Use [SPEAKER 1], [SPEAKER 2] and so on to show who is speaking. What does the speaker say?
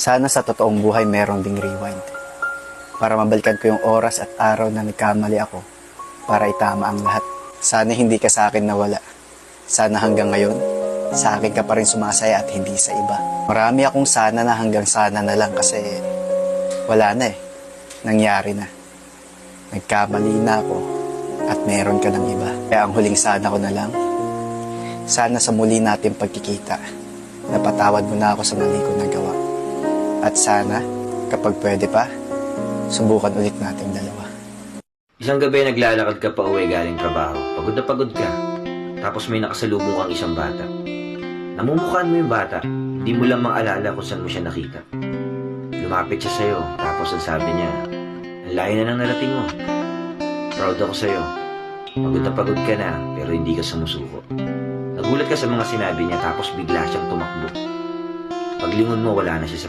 [SPEAKER 1] Sana sa totoong buhay meron ding rewind. Para mabalikan ko yung oras at araw na nagkamali ako para itama ang lahat. Sana hindi ka sa akin nawala. Sana hanggang ngayon, sa akin ka pa rin sumasaya at hindi sa iba. Marami akong sana na hanggang sana na lang kasi wala na eh. Nangyari na. Nagkamali na ako at meron ka ng iba. Kaya ang huling sana ko na lang, sana sa muli natin pagkikita, napatawad mo na ako sa mali ko nagawa. At sana, kapag pwede pa, subukan ulit nating dalawa.
[SPEAKER 2] Isang gabi naglalakad ka pa uwi galing trabaho. Pagod na pagod ka. Tapos may nakasalubong kang isang bata. Namumukhaan mo yung bata. Hindi mo lang maalala kung saan mo siya nakita. Lumapit siya sa'yo. Tapos ang sabi niya, ang layo na nang narating mo. Proud ako sa'yo. Pagod na ka na, pero hindi ka sumusuko. Nagulat ka sa mga sinabi niya tapos bigla siyang tumakbo. Paglingon mo, wala na siya sa